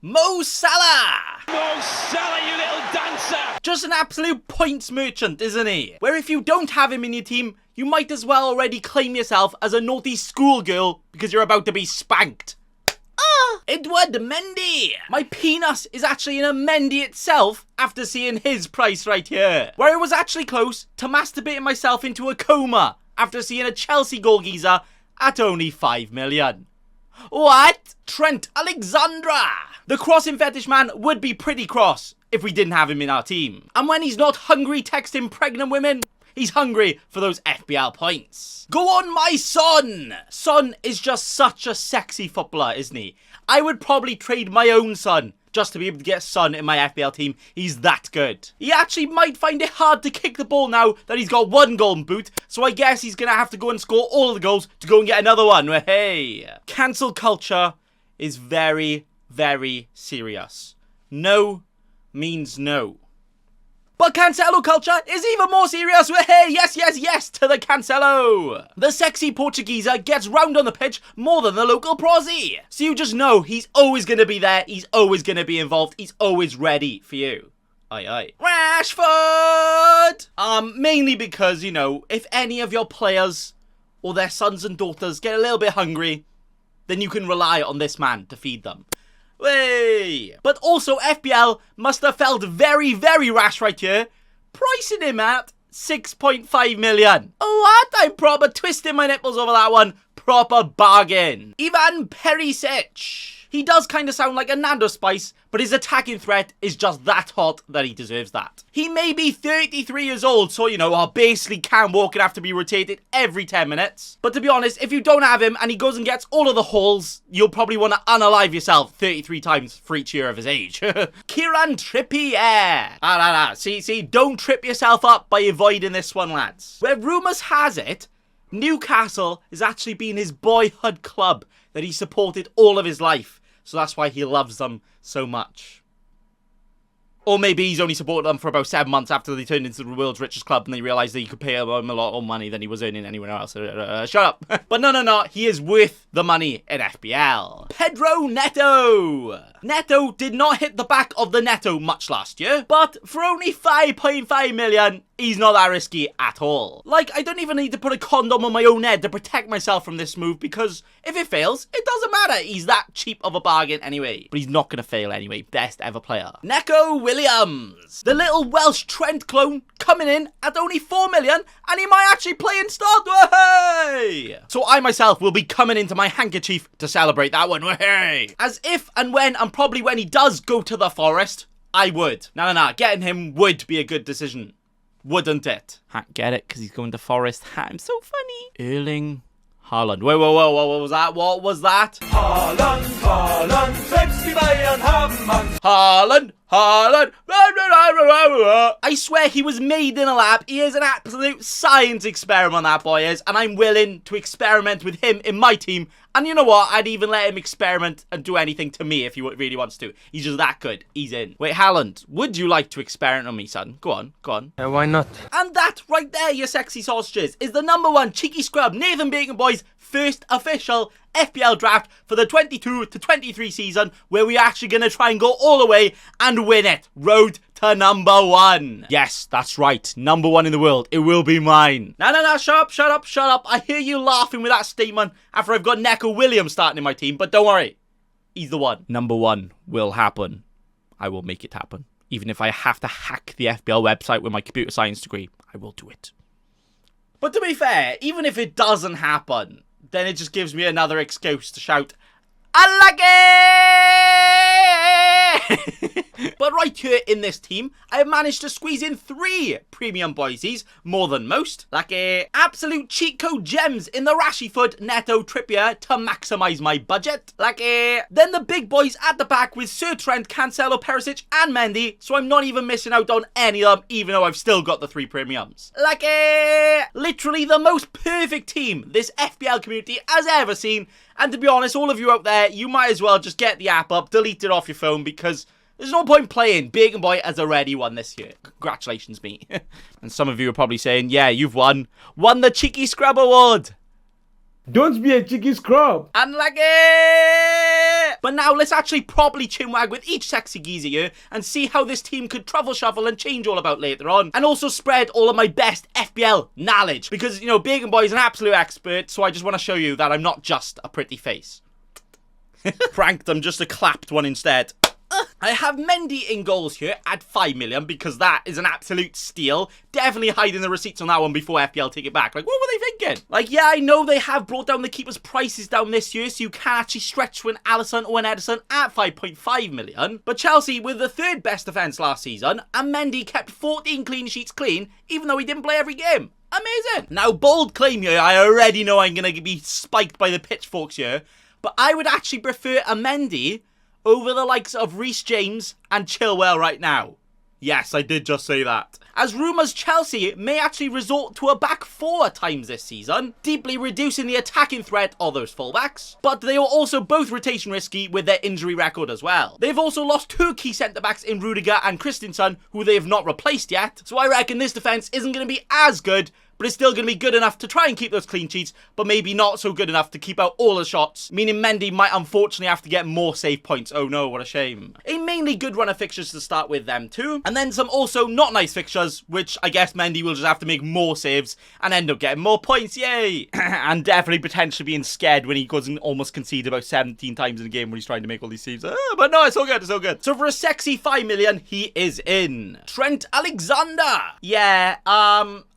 Mo Salah! Mo Salah, you little dancer! Just an absolute points merchant, isn't he? Where if you don't have him in your team, you might as well already claim yourself as a naughty schoolgirl because you're about to be spanked. Edward Mendy! My penis is actually in a Mendy itself after seeing his price right here. Where I was actually close to masturbating myself into a coma after seeing a Chelsea goal geezer at only 5 million. What? Trent Alexandra! The crossing fetish man would be pretty cross if we didn't have him in our team. And when he's not hungry texting pregnant women, he's hungry for those FPL points. Go on, my son! Son is just such a sexy footballer, isn't he? I would probably trade my own son just to be able to get Son in my FPL team. He's that good. He actually might find it hard to kick the ball now that he's got one golden boot, so I guess he's going to have to go and score all of the goals to go and get another one. Hey! Cancel culture is very, very serious. No means no. But Cancelo culture is even more serious. Hey, yes, yes, yes to the Cancelo. The sexy Portugueser gets round on the pitch more than the local prosy. So you just know he's always going to be there. He's always going to be involved. He's always ready for you. Aye, aye. Rashford! Mainly because, you know, if any of your players or their sons and daughters get a little bit hungry, then you can rely on this man to feed them. Way! But also FPL must have felt very, very rash right here, pricing him at 6.5 million. What? I'm proper twisting my nipples over that one. Proper bargain. Ivan Perisic. He does kind of sound like a Nando Spice, but his attacking threat is just that hot that he deserves that. He may be 33 years old, so, you know, basically can walk and have to be rotated every 10 minutes. But to be honest, if you don't have him and he goes and gets all of the hauls, you'll probably want to unalive yourself 33 times for each year of his age. Kieran Trippier. See, don't trip yourself up by avoiding this one, lads. Where rumours has it, Newcastle has actually been his boyhood club that he supported all of his life. So that's why he loves them so much. Or maybe he's only supported them for about 7 months after they turned into the world's richest club and they realised that he could pay him a lot more money than he was earning anywhere else. Shut up. But no. He is worth the money in FPL. Pedro Neto. Neto did not hit the back of the netto much last year. But for only 5.5 million, he's not that risky at all. Like, I don't even need to put a condom on my own head to protect myself from this move because if it fails, it doesn't matter. He's that cheap of a bargain anyway. But he's not going to fail anyway. Best ever player. Neko Williams. The little Welsh Trent clone coming in at only 4 million and he might actually play in start. Hey! So I myself will be coming into my handkerchief to celebrate that one. Hey! As if and when and probably when he does go to the forest, I would. No. Getting him would be a good decision. Wouldn't it? Get it? Because he's going to Forest. I'm so funny. Erling Haaland. Whoa. What was that? What was that? Haaland, selbst die Bayern haben Angst. Haaland. I swear he was made in a lab. He is an absolute science experiment, that boy is. And I'm willing to experiment with him in my team. And you know what? I'd even let him experiment and do anything to me if he really wants to. He's just that good. He's in. Wait, Haaland, would you like to experiment on me, son? Go on. Why not? And that right there, you sexy sausages, is the #1 cheeky scrub Nathan Bacon Boy's first official FPL draft for the 22-23 season, where we're actually going to try and go all the way and win it. Road to #1. Yes, that's right. #1 in the world. It will be mine. No. Shut up. I hear you laughing with that statement after I've got Neko Williams starting in my team, but don't worry. He's the one. #1 will happen. I will make it happen. Even if I have to hack the FPL website with my computer science degree, I will do it. But to be fair, even if it doesn't happen, then it just gives me another excuse to shout, unlucky! But right here in this team, I have managed to squeeze in 3 premium boysies, more than most. Lucky. Absolute cheat code gems in the Rashford, Neto, Trippier to maximise my budget. Lucky. Then the big boys at the back with Sir Trent, Cancelo, Perisic and Mendy, so I'm not even missing out on any of them, even though I've still got the 3 premiums. Lucky. Literally the most perfect team this FPL community has ever seen. And to be honest, all of you out there, you might as well just get the app up, delete it off your phone, because there's no point playing. Bacon Boy has already won this year. Congratulations, me. And some of you are probably saying, yeah, you've won the Cheeky Scrub Award. Don't be a cheeky scrub. Unlucky! But now let's actually properly chinwag with each sexy geezer here and see how this team could truffle shuffle and change all about later on. And also spread all of my best FPL knowledge. Because, you know, Bacon Boy is an absolute expert, so I just want to show you that I'm not just a pretty face. Pranked, I'm just a clapped one instead. I have Mendy in goals here at 5 million because that is an absolute steal. Definitely hiding the receipts on that one before FPL take it back. Like, what were they thinking? Like, yeah, I know they have brought down the keepers' prices down this year, so you can actually stretch to an Alisson or an Edison at 5.5 million. But Chelsea, with the third best defence last season, and Mendy kept 14 clean sheets clean, even though he didn't play every game. Amazing. Now, bold claim here, I already know I'm going to be spiked by the pitchforks here, but I would actually prefer a Mendy over the likes of Reece James and Chilwell right now. Yes, I did just say that. As rumours Chelsea may actually resort to a back four at times this season, deeply reducing the attacking threat of those fullbacks. But they are also both rotation risky with their injury record as well. They've also lost two key centre-backs in Rudiger and Christensen, who they have not replaced yet. So I reckon this defence isn't going to be as good, but it's still going to be good enough to try and keep those clean sheets, but maybe not so good enough to keep out all the shots, meaning Mendy might unfortunately have to get more save points. Oh no, what a shame. A mainly good run of fixtures to start with them too, and then some also not nice fixtures, which I guess Mendy will just have to make more saves and end up getting more points, yay! And definitely potentially being scared when he goes and almost concede about 17 times in a game when he's trying to make all these saves. But no, it's all good, it's all good. So for a sexy 5 million, he is in. Trent Alexander! Yeah,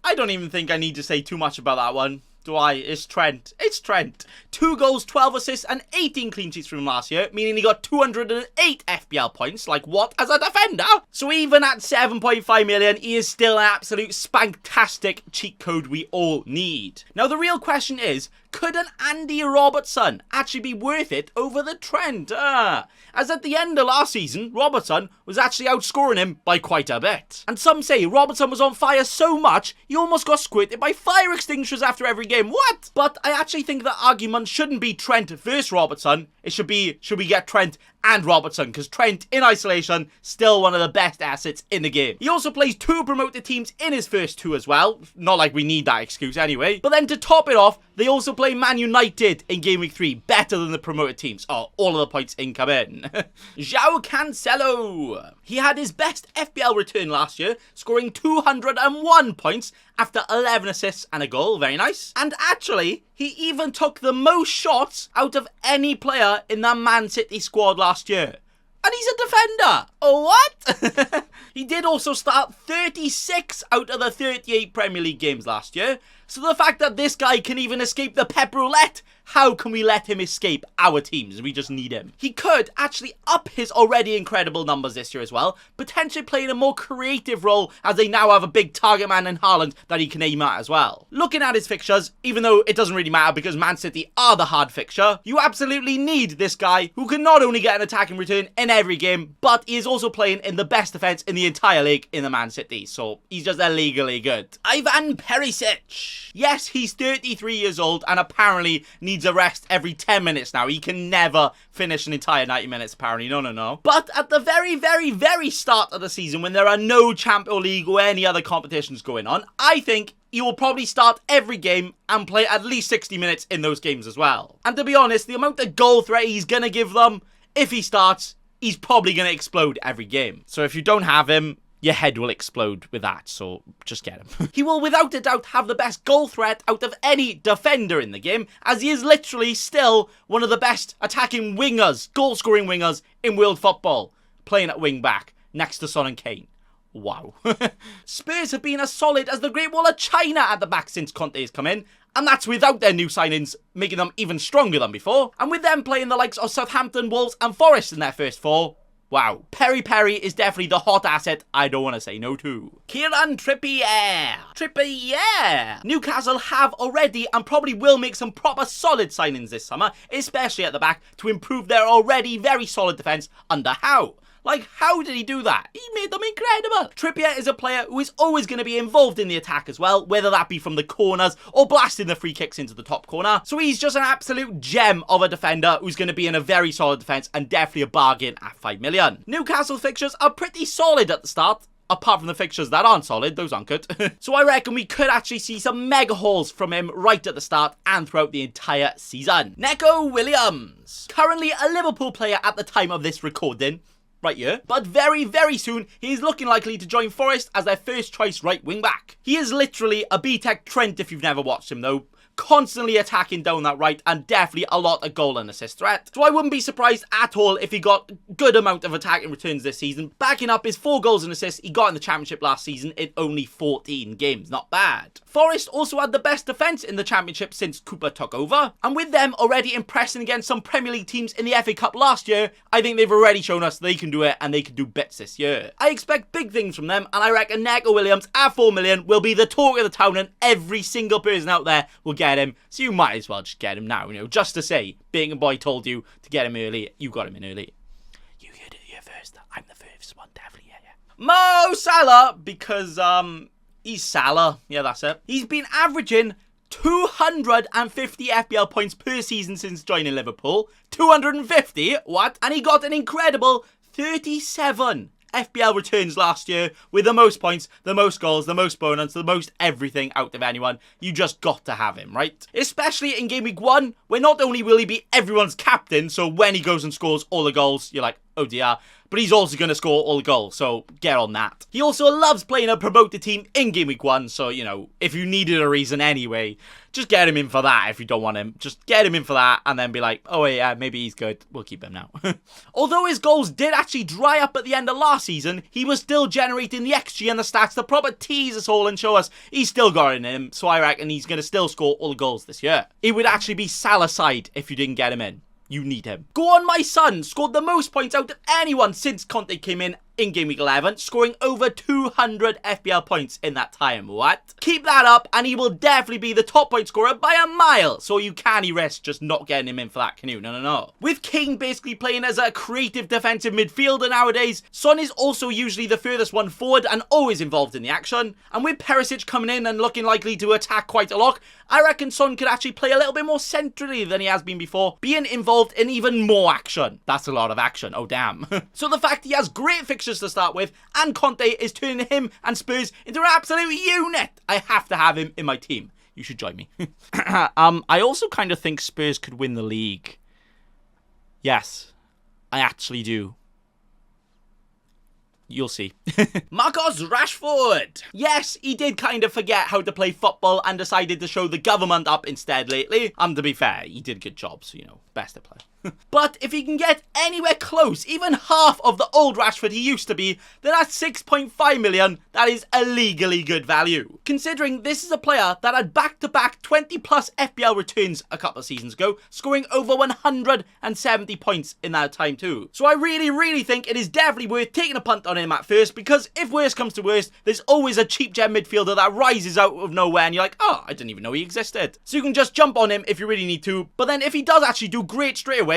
I don't even think I need to say too much about that one. Do I? It's Trent. It's Trent. 2 goals, 12 assists, and 18 clean sheets from him last year, meaning he got 208 FPL points. Like, what? As a defender? So even at 7.5 million, he is still an absolute spanktastic cheat code we all need. Now, the real question is, could an Andy Robertson actually be worth it over the Trent? As at the end of last season, Robertson was actually outscoring him by quite a bit. And some say Robertson was on fire so much, he almost got squirted by fire extinguishers after every game. What? But I actually think the argument shouldn't be Trent versus Robertson. It should be, should we get Trent and Robertson? Because Trent, in isolation, still one of the best assets in the game. He also plays 2 promoted teams in his first 2 as well. Not like we need that excuse anyway. But then to top it off, they also play Man United in Gameweek 3, better than the promoted teams. Oh, all of the points income in. João Cancelo. He had his best FPL return last year, scoring 201 points after 11 assists and a goal. Very nice. And actually, he even took the most shots out of any player in the Man City squad last year. And he's a defender. Oh, what? He did also start 36 out of the 38 Premier League games last year. So the fact that this guy can even escape the pep roulette, how can we let him escape our teams? We just need him. He could actually up his already incredible numbers this year as well, potentially playing a more creative role as they now have a big target man in Haaland that he can aim at as well. Looking at his fixtures, even though it doesn't really matter because Man City are the hard fixture, you absolutely need this guy who can not only get an attacking return in every game, but he is also playing in the best defence in the entire league in the Man City, so he's just illegally good. Ivan Perisic. Yes, he's 33 years old and apparently needs a rest every 10 minutes now. He can never finish an entire 90 minutes apparently, no. But at the very start of the season, when there are no Champions League or any other competitions going on, I think he will probably start every game and play at least 60 minutes in those games as well. And to be honest, the amount of goal threat he's going to give them, if he starts, he's probably going to explode every game. So if you don't have him, your head will explode with that, so just get him. He will without a doubt have the best goal threat out of any defender in the game, as he is literally still one of the best attacking wingers, goal-scoring wingers in world football, playing at wing-back, next to Son and Kane. Wow. Spurs have been as solid as the Great Wall of China at the back since Conte has come in, and that's without their new signings, making them even stronger than before. And with them playing the likes of Southampton, Wolves and Forest in their first 4, wow. Perry is definitely the hot asset I don't want to say no to. Kieran Trippier. Newcastle have already and probably will make some proper solid signings this summer, especially at the back, to improve their already very solid defence under Howe. Like, how did he do that? He made them incredible. Trippier is a player who is always going to be involved in the attack as well, whether that be from the corners or blasting the free kicks into the top corner. So he's just an absolute gem of a defender who's going to be in a very solid defence and definitely a bargain at 5 million. Newcastle fixtures are pretty solid at the start, apart from the fixtures that aren't solid, those aren't good. So I reckon we could actually see some mega hauls from him right at the start and throughout the entire season. Neko Williams, currently a Liverpool player at the time of this recording, right here, but very, very soon he is looking likely to join Forest as their first choice right wing back. He is literally a B-Tech Trent if you've never watched him though, constantly attacking down that right and definitely a lot of goal and assist threat. So I wouldn't be surprised at all if he got a good amount of attacking returns this season, backing up his 4 goals and assists he got in the Championship last season in only 14 games. Not bad. Forest also had the best defence in the Championship since Cooper took over, and with them already impressing against some Premier League teams in the FA Cup last year, I think they've already shown us they can do it and they can do bits this year. I expect big things from them, and I reckon Neko Williams at 4 million will be the talk of the town and every single person out there will get him. So you might as well just get him now, you know, just to say, Being a Boy told you to get him early, you got him in early. You heard it here first. I'm the first one, definitely, yeah. Mo Salah, because, he's Salah. Yeah, that's it. He's been averaging 250 FPL points per season since joining Liverpool. 250? What? And he got an incredible 37 FPL returns last year with the most points, the most goals, the most bonus, the most everything out of anyone. You just got to have him, right? Especially in Game Week 1, where not only will he be everyone's captain, so when he goes and scores all the goals, you're like, oh dear, but he's also going to score all the goals, so get on that. He also loves playing a promoted team in Game Week 1, so, you know, if you needed a reason anyway, just get him in for that if you don't want him. Just get him in for that and then be like, oh yeah, maybe he's good. We'll keep him now. Although his goals did actually dry up at the end of last season, he was still generating the XG and the stats to proper tease us all and show us he's still got it in him, so I reckon he's going to still score all the goals this year. It would actually be Salah's side if you didn't get him in. You need him. Go on, my son scored the most points out of anyone since Conte came in Game Week 11, scoring over 200 FPL points in that time. What? Keep that up and he will definitely be the top point scorer by a mile, so you can't risk just not getting him in for that, can you? No. With Kane basically playing as a creative defensive midfielder nowadays, Son is also usually the furthest one forward and always involved in the action, and with Perisic coming in and looking likely to attack quite a lot, I reckon Son could actually play a little bit more centrally than he has been before, being involved in even more action. That's a lot of action, oh damn. So the fact he has great fixtures to start with, and Conte is turning him and Spurs into an absolute unit, I have to have him in my team. You should join me. I also kind of think Spurs could win the league. Yes, I actually do. You'll see. Marcus Rashford. Yes, he did kind of forget how to play football and decided to show the government up instead lately. And to be fair, he did good jobs, you know, best to play. But if he can get anywhere close, even half of the old Rashford he used to be, then at 6.5 million, that is illegally good value. Considering this is a player that had back-to-back 20 plus FPL returns a couple of seasons ago, scoring over 170 points in that time too. So I really think it is definitely worth taking a punt on him at first, because if worst comes to worst, there's always a cheap gem midfielder that rises out of nowhere and you're like, oh, I didn't even know he existed. So you can just jump on him if you really need to, but then if he does actually do great straight away,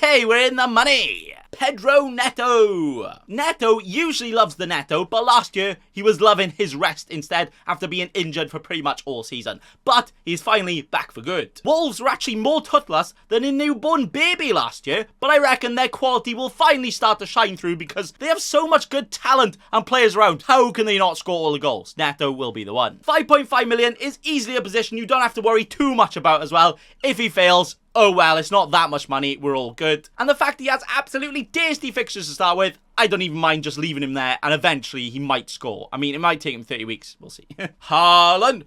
hey, we're in the money. Pedro Neto. Neto usually loves the Neto, but last year he was loving his rest instead after being injured for pretty much all season. But he's finally back for good. Wolves were actually more toothless than a newborn baby last year, but I reckon their quality will finally start to shine through because they have so much good talent and players around. How can they not score all the goals? Neto will be the one. 5.5 million is easily a position you don't have to worry too much about as well. If he fails, oh well, it's not that much money, we're all good. And the fact he has absolutely tasty fixtures to start with, I don't even mind just leaving him there, and eventually he might score. I mean, it might take him 30 weeks, we'll see. Haaland.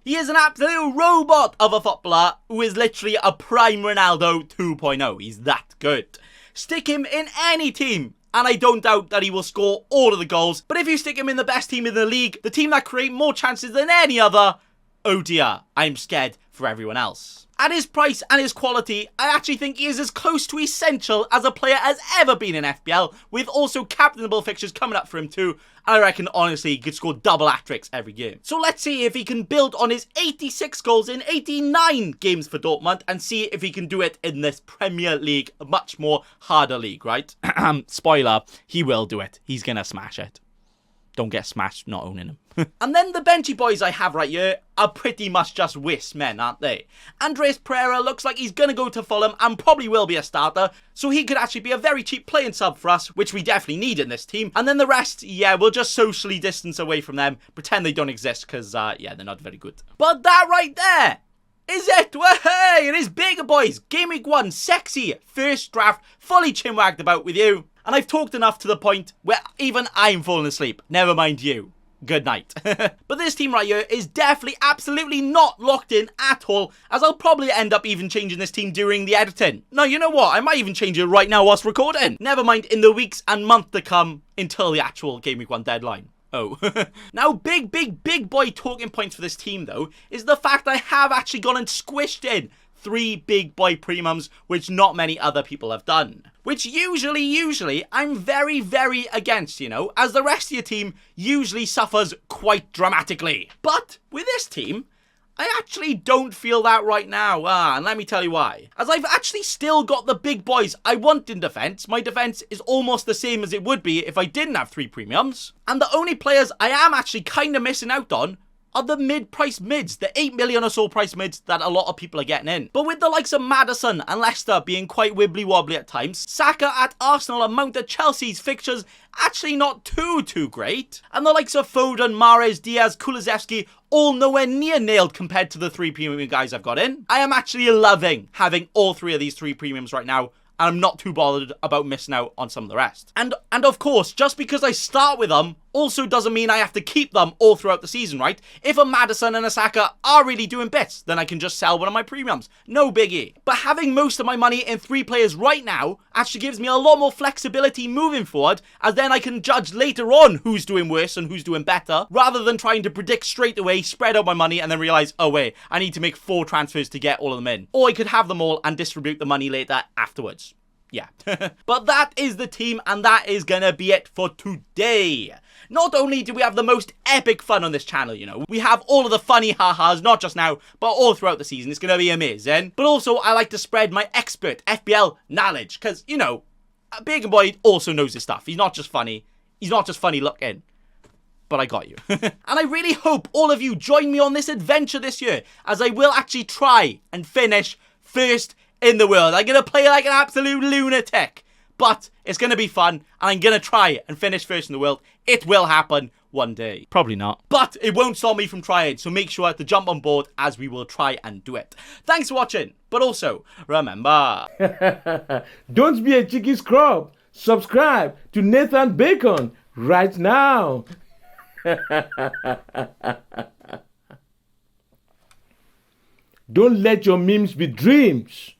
He is an absolute robot of a footballer who is literally a prime Ronaldo 2.0. He's that good. Stick him in any team, and I don't doubt that he will score all of the goals. But if you stick him in the best team in the league, the team that create more chances than any other, oh dear, I'm scared for everyone else. At his price and his quality, I actually think he is as close to essential as a player has ever been in FPL, with also captainable fixtures coming up for him too. And I reckon, honestly, he could score double hat-tricks every game. So let's see if he can build on his 86 goals in 89 games for Dortmund and see if he can do it in this Premier League, a much more harder league, right? Spoiler, he will do it. He's gonna smash it. Don't get smashed not owning him. And then the benchy boys I have right here are pretty much just whist men, aren't they? Andres Pereira looks like he's going to go to Fulham and probably will be a starter, so he could actually be a very cheap playing sub for us, which we definitely need in this team. And then the rest, yeah, we'll just socially distance away from them, pretend they don't exist, because, yeah, they're not very good. But that right there is it. Hey, it is bigger, boys. Game week 1, sexy, first draft, fully chinwagged about with you. And I've talked enough to the point where even I'm falling asleep. Never mind you. Good night. But this team right here is definitely absolutely not locked in at all, as I'll probably end up even changing this team during the editing. No, you know what? I might even change it right now whilst recording. Never mind in the weeks and months to come until the actual Game Week 1 deadline. Oh. Now, big boy talking points for this team, though, is the fact I have actually gone and squished in 3 big boy premiums, which not many other people have done. Which usually, I'm very against, you know, as the rest of your team usually suffers quite dramatically. But with this team, I actually don't feel that right now, and let me tell you why. As I've actually still got the big boys I want in defence. My defence is almost the same as it would be if I didn't have 3 premiums. And the only players I am actually kind of missing out on are the mid-price mids, the 8 million or so price mids that a lot of people are getting in. But with the likes of Maddison and Leicester being quite wibbly-wobbly at times, Saka at Arsenal and Mount at Chelsea's fixtures actually not too great, and the likes of Foden, Mahrez, Diaz, Kulusevski all nowhere near nailed compared to the 3 premium guys I've got in. I am actually loving having all 3 of these 3 premiums right now, and I'm not too bothered about missing out on some of the rest. And of course, just because I start with them also doesn't mean I have to keep them all throughout the season, right? If a Maddison and a Saka are really doing bits, then I can just sell one of my premiums. No biggie. But having most of my money in 3 players right now actually gives me a lot more flexibility moving forward, as then I can judge later on who's doing worse and who's doing better, rather than trying to predict straight away, spread out my money, and then realize, oh wait, I need to make 4 transfers to get all of them in. Or I could have them all and distribute the money later afterwards. Yeah. But that is the team, and that is gonna be it for today. Not only do we have the most epic fun on this channel, you know, we have all of the funny ha-has, not just now, but all throughout the season. It's gonna be amazing. But also, I like to spread my expert FPL knowledge, because, you know, Big Boy also knows his stuff. He's not just funny. He's not just funny looking. But I got you. And I really hope all of you join me on this adventure this year, as I will actually try and finish first in the world. I'm going to play like an absolute lunatic, but it's going to be fun, and I'm going to try and finish first in the world. It will happen one day. Probably not. But it won't stop me from trying, so make sure to jump on board as we will try and do it. Thanks for watching, but also, remember... Don't be a cheeky scrub. Subscribe to Nathan Bacon right now. Don't let your memes be dreams.